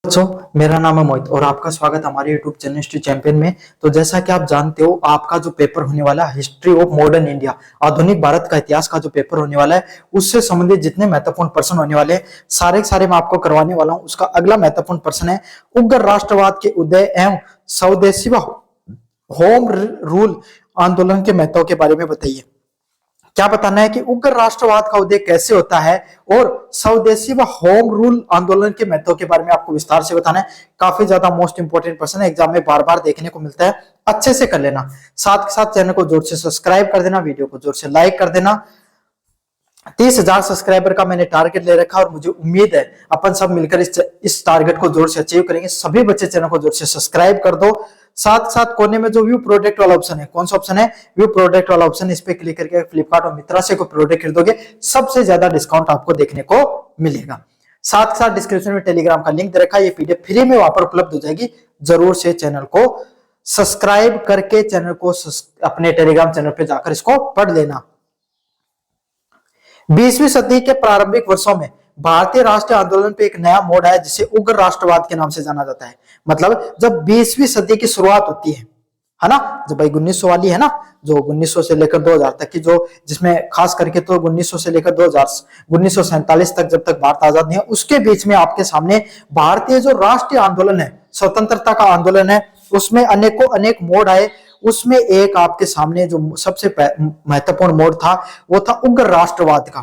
दोस्तों, मेरा नाम है मोहित और आपका स्वागत हमारे YouTube चैनल हिस्ट्री चैंपियन में। तो जैसा कि आप जानते हो, आपका जो पेपर होने वाला है हिस्ट्री ऑफ मॉडर्न इंडिया, आधुनिक भारत का इतिहास का जो पेपर होने वाला है, उससे संबंधित जितने महत्वपूर्ण प्रश्न होने वाले हैं सारे के सारे मैं आपको करवाने वाला हूं। उसका अगला महत्वपूर्ण प्रश्न है, उग्र राष्ट्रवाद के उदय एवं स्वदेशी व होम रूल आंदोलन के महत्व के बारे में बताइए। क्या बताना है कि उग्र राष्ट्रवाद का उदय कैसे होता है और स्वदेशी व होम रूल आंदोलन के महत्व के बारे में आपको विस्तार से बताना है। काफी ज्यादा मोस्ट इंपोर्टेंट प्रश्न है, एग्जाम में बार बार देखने को मिलता है, अच्छे से कर लेना। साथ के साथ चैनल को जोर से सब्सक्राइब कर देना, वीडियो को जोर से लाइक कर देना। 30,000 सब्सक्राइबर का मैंने टारगेट ले रखा और मुझे उम्मीद है अपन सब मिलकर इस टारगेट को जोर से अचीव करेंगे। सभी बच्चे चैनल को जोर से सब्सक्राइब कर दो। साथ साथ कोने में जो व्यू प्रोडक्ट वाला ऑप्शन है, कौन सा ऑप्शन है? व्यू प्रोडक्ट वाला ऑप्शन, इस पे क्लिक करके फ्लिपकार्ट और मित्रा से कोई प्रोडक्ट खरीदोगे सबसे ज्यादा डिस्काउंट आपको देखने को मिलेगा। साथ साथ डिस्क्रिप्शन में टेलीग्राम का लिंक दे रखा है, ये पीडीएफ फ्री में वहां पर उपलब्ध हो जाएगी। जरूर से चैनल को सब्सक्राइब करके चैनल को अपने टेलीग्राम चैनल पे जाकर इसको पढ़ लेना। 20वीं सदी के प्रारंभिक वर्षों में भारतीय राष्ट्रीय आंदोलन पे एक नया मोड़ आया जिसे उग्र राष्ट्रवाद के नाम से जाना जाता है। मतलब जब 20वीं सदी की शुरुआत होती है ना, जब भाई 1900 वाली है ना, जो 1900 से लेकर 2000 तक की, जो जिसमें खास करके तो 1900 से लेकर 1947 तक, जब तक भारत आजाद नहीं है, उसके बीच में आपके सामने भारतीय जो राष्ट्रीय आंदोलन है, स्वतंत्रता का आंदोलन है, उसमें अनेकों अनेक मोड़ आए। उसमें एक आपके सामने जो सबसे महत्वपूर्ण मोड़ था वो था उग्र राष्ट्रवाद का,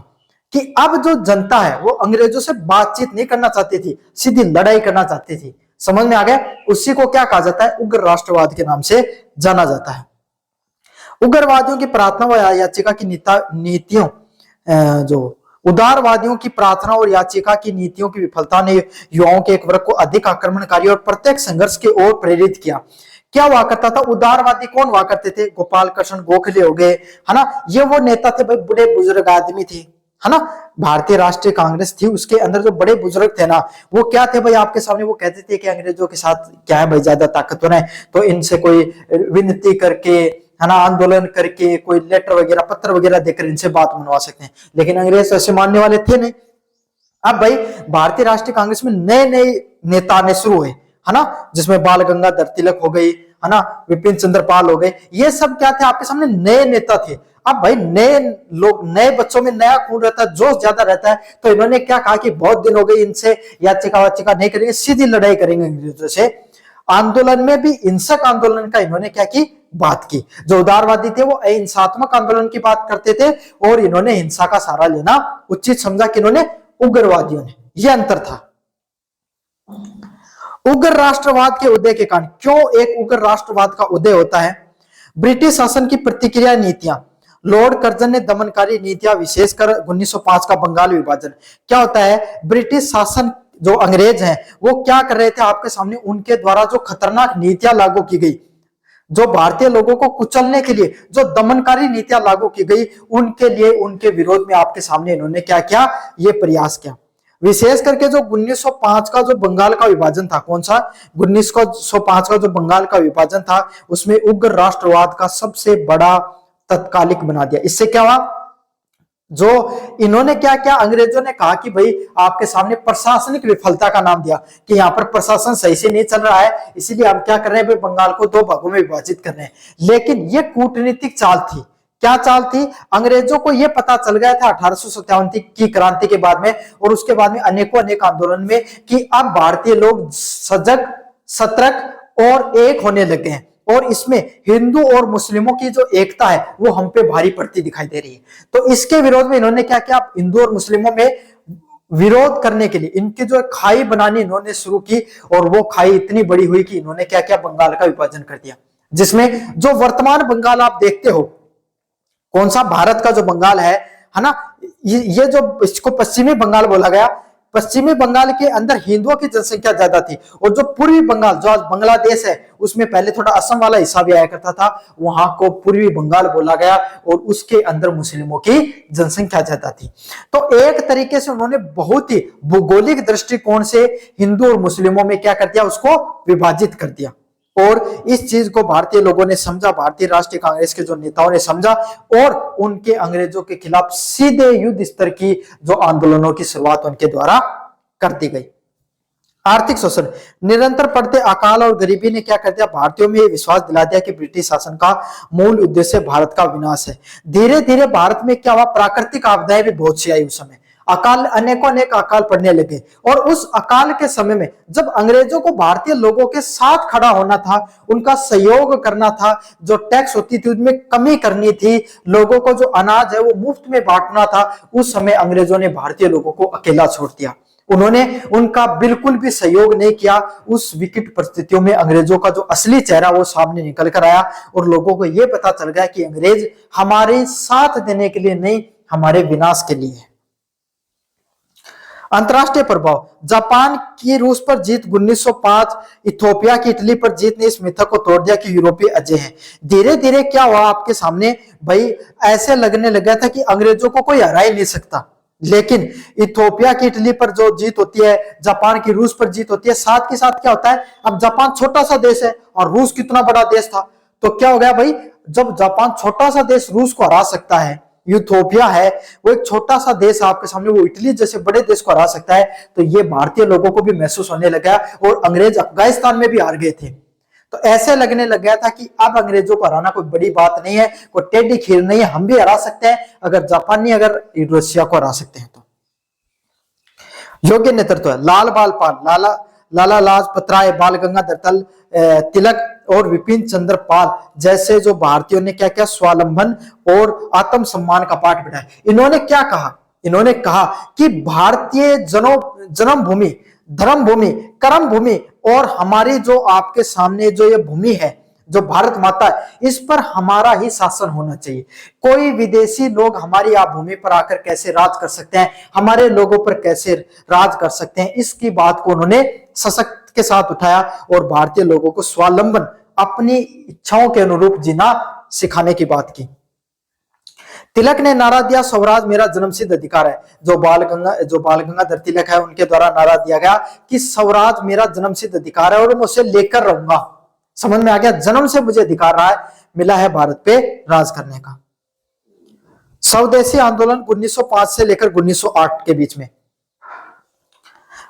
कि अब जो जनता है वो अंग्रेजों से बातचीत नहीं करना चाहती थी, सीधी लड़ाई करना चाहती थी। समझ में आ गया? उसी को क्या कहा जाता है? उग्र राष्ट्रवाद के नाम से जाना जाता है। उग्रवादियों की प्रार्थना व याचिका की नीतियों जो उदारवादियों की प्रार्थना और याचिका की नीतियों की विफलता ने युवाओं के एक वर्ग को अधिक आक्रमणकारी और प्रत्येक संघर्ष की ओर प्रेरित किया। क्या हुआ करता था? उदारवादी कौन हुआ करते थे? गोपाल कृष्ण गोखले हो गए, है ना, ये वो नेता थे भाई, बड़े बुजुर्ग आदमी थे, है ना। भारतीय राष्ट्रीय कांग्रेस थी, उसके अंदर जो बड़े बुजुर्ग थे ना, वो क्या थे भाई आपके सामने? वो कहते थे कि अंग्रेजों के साथ क्या है भाई, ज्यादा ताकतवर है तो इनसे कोई विनती करके, है ना, आंदोलन करके, कोई लेटर वगैरह पत्र वगैरह देकर इनसे बात मनवा सकते हैं। लेकिन अंग्रेज ऐसे मानने वाले थे नहीं। अब भाई भारतीय राष्ट्रीय कांग्रेस में नए नए नेता आने शुरू हुए, है ना, जिसमें बाल गंगाधर तिलक हो गई, है ना, विपिन चंद्र पाल हो गए। ये सब क्या थे? आपके सामने नए नेता थे। अब भाई नए लोग, नए बच्चों में नया खून रहता है, जोश ज्यादा रहता है, तो इन्होंने क्या कहा कि बहुत दिन हो गए, इनसे याचिका वाचिका नहीं करेंगे, सीधी लड़ाई करेंगे अंग्रेजों से। आंदोलन में भी हिंसक आंदोलन का इन्होंने क्या की? बात की। जो उदारवादी थे वो अहिंसात्मक आंदोलन की बात करते थे और इन्होंने हिंसा का सहारा लेना उचित समझा, कि इन्होंने, उग्रवादियों ने। यह अंतर था। उग्र राष्ट्रवाद के उदय के कारण, क्यों एक उग्र राष्ट्रवाद का उदय होता है? ब्रिटिश शासन की प्रतिक्रिया नीतियां, लॉर्ड कर्जन ने दमनकारी नीतियां, विशेषकर 1905 का बंगाल विभाजन। क्या होता है? ब्रिटिश शासन, जो अंग्रेज हैं, वो क्या कर रहे थे आपके सामने? उनके द्वारा जो खतरनाक नीतियां लागू की गई, जो भारतीय लोगों को कुचलने के लिए जो दमनकारी नीतियां लागू की गई, उनके लिए, उनके विरोध में आपके सामने इन्होंने क्या किया? ये प्रयास किया। विशेष करके जो 1905 का जो बंगाल का विभाजन था, कौन सा? 1905 का जो बंगाल का विभाजन था, उसमें उग्र राष्ट्रवाद का सबसे बड़ा तत्कालिक बना दिया। इससे क्या हुआ? जो इन्होंने क्या किया? अंग्रेजों ने कहा कि भाई आपके सामने प्रशासनिक विफलता का नाम दिया, कि यहाँ पर प्रशासन सही से नहीं चल रहा है, इसीलिए हम क्या कर रहे हैं भाई, बंगाल को दो भागों में विभाजित कर रहे हैं। लेकिन ये कूटनीतिक चाल थी। क्या चाल थी? अंग्रेजों को यह पता चल गया था 1857 की क्रांति के बाद में और उसके बाद में अनेकों अनेक आंदोलन में, कि अब भारतीय लोग सजग, सतर्क और एक होने लगे हैं, और इसमें हिंदू और मुस्लिमों की जो एकता है वो हम पे भारी पड़ती दिखाई दे रही है। तो इसके विरोध में इन्होंने क्या किया? हिंदू और मुस्लिमों में विरोध करने के लिए इनकी जो खाई बनानी इन्होंने शुरू की, और वो खाई इतनी बड़ी हुई कि इन्होंने क्या किया? बंगाल का विभाजन कर दिया, जिसमें जो वर्तमान बंगाल आप देखते हो, कौन सा? भारत का जो बंगाल है ना, ये जो इसको पश्चिमी बंगाल बोला गया, पश्चिमी बंगाल के अंदर हिंदुओं की जनसंख्या ज्यादा थी, और जो पूर्वी बंगाल, जो आज बांग्लादेश है, उसमें पहले थोड़ा असम वाला हिस्सा भी आया करता था, वहां को पूर्वी बंगाल बोला गया, और उसके अंदर मुस्लिमों की जनसंख्या ज्यादा थी। तो एक तरीके से उन्होंने बहुत ही भौगोलिक दृष्टिकोण से हिंदू और मुस्लिमों में क्या कर दिया? उसको विभाजित कर दिया। और इस चीज को भारतीय लोगों ने समझा, भारतीय राष्ट्रीय कांग्रेस के जो नेताओं ने समझा, और उनके अंग्रेजों के खिलाफ सीधे युद्ध स्तर की जो आंदोलनों की शुरुआत उनके द्वारा कर दी गई। आर्थिक शोषण, निरंतर बढ़ते अकाल और गरीबी ने क्या कर दिया, भारतीयों में ये विश्वास दिला दिया कि ब्रिटिश शासन का मूल उद्देश्य भारत का विनाश है। धीरे धीरे भारत में क्या हुआ, प्राकृतिक आपदाएं भी बहुत सी आई उस समय, अकाल, अनेकों अनेक अकाल पड़ने लगे। और उस अकाल के समय में जब अंग्रेजों को भारतीय लोगों के साथ खड़ा होना था, उनका सहयोग करना था, जो टैक्स होती थी उसमें कमी करनी थी, लोगों को जो अनाज है वो मुफ्त में बांटना था, उस समय अंग्रेजों ने भारतीय लोगों को अकेला छोड़ दिया। उन्होंने उनका बिल्कुल भी सहयोग नहीं किया। उस विकट परिस्थितियों में अंग्रेजों का जो असली चेहरा वो सामने निकल कर आया और लोगों को यह पता चल गया कि अंग्रेज हमारे साथ देने के लिए नहीं, हमारे विनाश के लिए है। अंतरराष्ट्रीय प्रभाव, जापान की रूस पर जीत 1905, इथोपिया की इटली पर जीत ने इस मिथक को तोड़ दिया कि यूरोपीय अजय हैं। धीरे धीरे क्या हुआ आपके सामने भाई, ऐसे लगने लगा था कि अंग्रेजों को कोई हरा ही नहीं सकता। लेकिन इथोपिया की इटली पर जो जीत होती है, जापान की रूस पर जीत होती है, साथ के साथ क्या होता है, अब जापान छोटा सा देश है और रूस कितना बड़ा देश था, तो क्या हो गया भाई, जब जापान छोटा सा देश रूस को हरा सकता है, इथोपिया है वो एक छोटा सा देश आपके सामने, वो इटली जैसे बड़े देश को हरा सकता है, तो ये भारतीय लोगों को भी महसूस होने लगा। और अंग्रेज अफगानिस्तान में भी हार गए थे, तो ऐसे लगने लग गया था कि अब अंग्रेजों को हराना कोई बड़ी बात नहीं है, कोई टेढ़ी खीर नहीं है, हम भी हरा सकते हैं, अगर जापान नहीं, अगर रशिया को हरा सकते हैं तो। योग्य नेतृत्व है, लाल बाल पाल, लाला लाजपत राय, बाल गंगाधर तिलक और विपिन चंद्र पाल जैसे जो भारतीयों ने क्या क्या स्वावलंबन और आत्मसम्मान का पाठ बिठाया। इन्होंने क्या कहा, इन्होंने कहा कि भारतीय जन्मभूमि, धर्मभूमि, कर्म भूमि और हमारी जो आपके सामने जो ये भूमि है, जो भारत माता है, इस पर हमारा ही शासन होना चाहिए। कोई विदेशी लोग हमारी आप भूमि पर आकर कैसे राज कर सकते हैं, हमारे लोगों पर कैसे राज कर सकते हैं, इसकी बात को उन्होंने सशक्त के साथ उठाया और भारतीय लोगों को स्वावलंबन, अपनी इच्छाओं के अनुरूप जीना सिखाने की बात की। तिलक ने नारा दिया, स्वराज मेरा जन्मसिद्ध अधिकार है। जो बाल गंगाधर तिलक है, उनके द्वारा नारा दिया गया कि स्वराज मेरा जन्मसिद्ध अधिकार है और मैं उसे लेकर रहूंगा। समझ में आ गया, जन्म से मुझे अधिकार रहा है, मिला है भारत पे राज करने का। स्वदेशी आंदोलन 1905 से लेकर 1908 के बीच में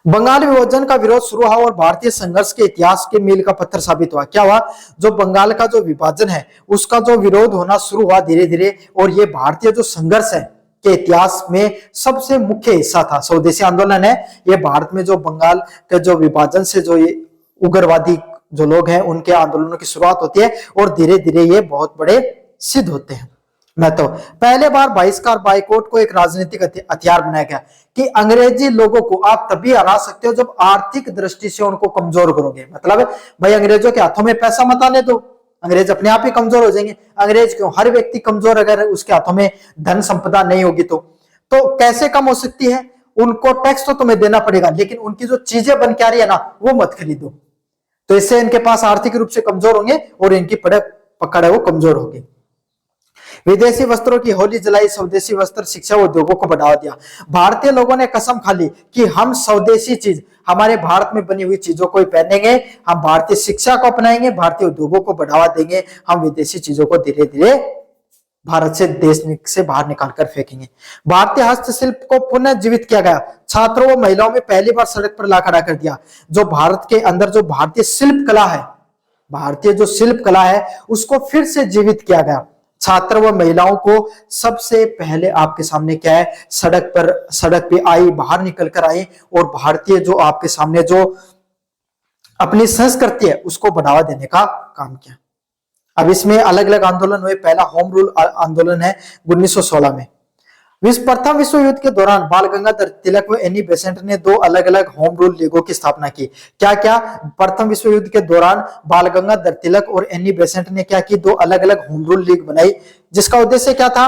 बंगाल विभाजन का विरोध शुरू हुआ और भारतीय संघर्ष के इतिहास के मील का पत्थर साबित हुआ। क्या हुआ, जो बंगाल का जो विभाजन है उसका जो विरोध होना शुरू हुआ धीरे धीरे, और ये भारतीय जो संघर्ष है के इतिहास में सबसे मुख्य हिस्सा था। स्वदेशी आंदोलन है, ये भारत में जो बंगाल के जो विभाजन से जो ये उग्रवादी जो लोग हैं उनके आंदोलनों की शुरुआत होती है और धीरे धीरे ये बहुत बड़े सिद्ध होते हैं। मैं तो पहले बार बहिष्कार, बाइकआउट को एक राजनीतिक हथियार बनाया गया कि अंग्रेजी लोगों को आप तभी हरा सकते हो जब आर्थिक दृष्टि से उनको कमजोर करोगे। मतलब भाई अंग्रेजों के हाथों में पैसा मत आने दो, अंग्रेज अपने आप ही कमजोर हो जाएंगे। अंग्रेज क्यों, हर व्यक्ति कमजोर, अगर उसके हाथों में धन संपदा नहीं होगी तो कैसे कम हो सकती है। उनको टैक्स तो तुम्हें देना पड़ेगा, लेकिन उनकी जो चीजें बन के आ रही है ना वो मत खरीदो, तो इससे इनके पास आर्थिक रूप से कमजोर होंगे और इनकी पकड़ है वो कमजोर होगी। विदेशी वस्त्रों की होली जलाई, स्वदेशी वस्त्र शिक्षा उद्योगों को बढ़ावा दिया। भारतीय लोगों ने कसम खा ली कि हम स्वदेशी चीज, हमारे भारत में बनी हुई चीजों को ही पहनेंगे, हम भारतीय शिक्षा को अपनाएंगे, भारतीय उद्योगों को बढ़ावा देंगे, हम विदेशी चीजों को धीरे धीरे भारत से, देश से बाहर निकालकर फेंकेंगे। भारतीय हस्तशिल्प को पुनः जीवित किया गया, छात्रों व महिलाओं में पहली बार सड़क पर ला खड़ा कर दिया। जो भारत के अंदर जो भारतीय शिल्प कला है, भारतीय जो शिल्प कला है उसको फिर से जीवित किया गया। छात्र व महिलाओं को सबसे पहले आपके सामने क्या है, सड़क पे आई, बाहर निकल कर आई और भारतीय जो आपके सामने जो अपनी संस्कृति है उसको बढ़ावा देने का काम किया। अब इसमें अलग अलग आंदोलन हुए। पहला होम रूल आंदोलन है 1916 में। प्रथम विश्व युद्ध के दौरान बाल गंगाधर तिलक व एनी बेसेंट ने दो अलग अलग होम रूल लीगों की स्थापना की। क्या क्या, प्रथम विश्व युद्ध के दौरान बाल गंगाधर तिलक और एनी बेसेंट ने क्या की, दो अलग अलग होम रूल लीग बनाई, जिसका उद्देश्य क्या था,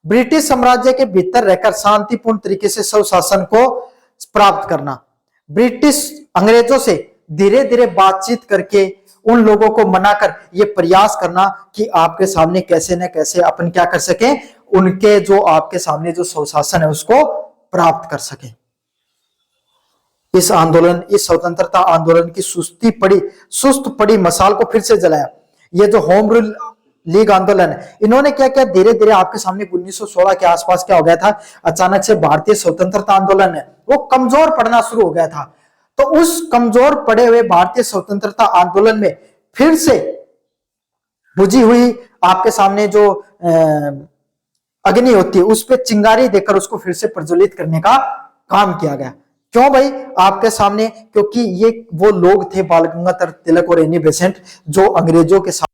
ब्रिटिश साम्राज्य के भीतर रहकर शांतिपूर्ण तरीके से स्वशासन को प्राप्त करना। ब्रिटिश अंग्रेजों से धीरे धीरे बातचीत करके उन लोगों को मनाकर ये प्रयास करना कि आपके सामने कैसे न कैसे अपन क्या कर सके, उनके जो आपके सामने जो स्वशासन है उसको प्राप्त कर सके। इस आंदोलन, इस स्वतंत्रता आंदोलन की सुस्त पड़ी मसाल को फिर से जलाया। ये जो होम रूल लीग आंदोलन है, इन्होंने क्या किया, धीरे धीरे आपके सामने 1916 के आसपास क्या हो गया था, अचानक से भारतीय स्वतंत्रता आंदोलन है वो कमजोर पड़ना शुरू हो गया था। तो उस कमजोर पड़े हुए भारतीय स्वतंत्रता आंदोलन में फिर से बुझी हुई आपके सामने जो अग्नि होती है उस पे चिंगारी देकर उसको फिर से प्रज्वलित करने का काम किया गया। क्यों भाई? आपके सामने, क्योंकि ये वो लोग थे बाल गंगाधर तिलक और एनी बेसेंट जो अंग्रेजों के साथ